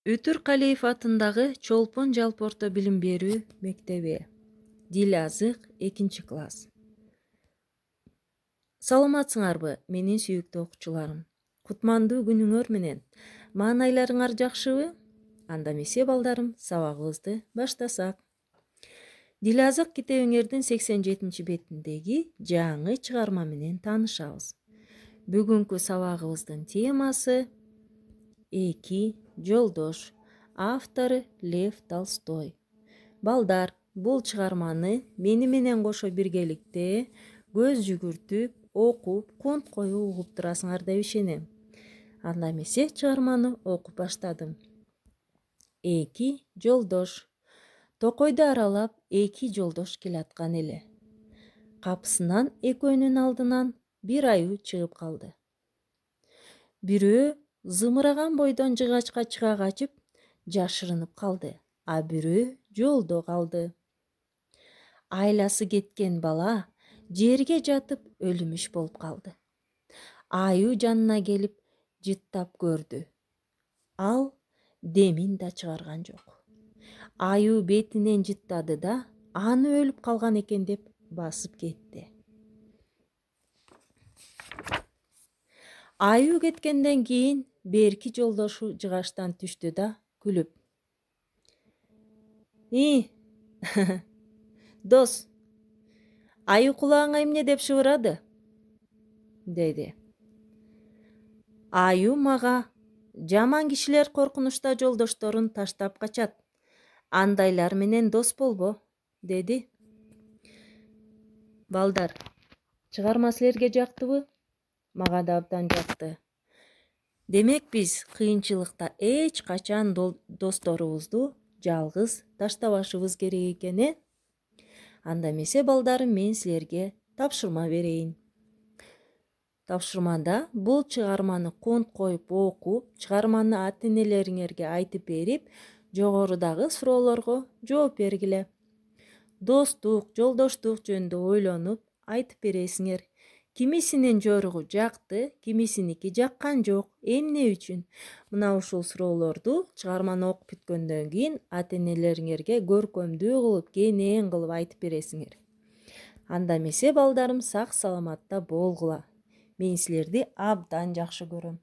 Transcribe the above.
Өтүркалиев атындагы Чолпон жалпы орто билим берүү мектеби. Дил азык 2-класс. Саламатсыңарбы, менин сүйүктүү окуучуларым? Кутмандуу күнүңөр менен. Маанайларыңар жакшыбы? Анда эмесе балдарым, сабагыбызды баштасак. Дил азык китебиңердин 87 бетиндеги жаңы чыгарма менен таанышабыз. Бүгүнкү сабагыбыздын темасы Эки жолдош. Автору Лев Толстой. Балдар, бул чыгарманы мени менен кошо биргеликте көз жүгүртүп, окуп, кунт коюп угуп турасыңар деп ишенем. Анда эмесе чыгарманы окуп баштадым. Эки жолдош. Токойду аралап эки жолдош келаткан эле. Капысынан экөөнүн алдынан бир аюу чыгып калды. Бирөө зымыраган бойдон жыгачка чыга качып, жашырынып калды, а бирөө жолдо калды. Айласы кеткен бала жерге жатып өлүмүш болуп калды. Аюу жанына келип жыттап көрдү. Ал демин да чыгарган жок. Аюу бетинен жыттады да, аны өлүп калган экен деп басып кетти. Аюу кеткенден кийин берки жолдошу жыгачтан түштү да күлүп: Дос, аюу кулагыңа эмне деп шыбырады? Деди. Аюу мага жаман кишилер коркунучта жолдошторун таштап качат. Андайлар менен дос болбо, деди. Балдар, чыгарма силерге жактыбы? Мага да абдан жакты. Демек биз кыйынчылыкта эч качан досторубузду жалгыз таштабашыбыз керек экен, Анда эмесе балдарым, мен силерге тапшырма берейин. Тапшырмада бул чыгарманы кунт коюп окуп, чыгарманы ата-энелериңерге айтып берип, жогорудагы суроолорго жооп бергиле. Достук, жолдоштук жөнүндө ойлонуп айтып бересиңер. Кимисинин жоругу жакты, кимисиники жаккан жок. Эмне үчүн? Мына ушул суроолорду чыгарманы окуп бүткөндөн кийин ата-энелериңерге көркөмдүү кылып, кенен кылып айтып бересиңер. Анда эмесе балдарым, сак саламатта болгула. Мен силерди абдан жакшы көрөм.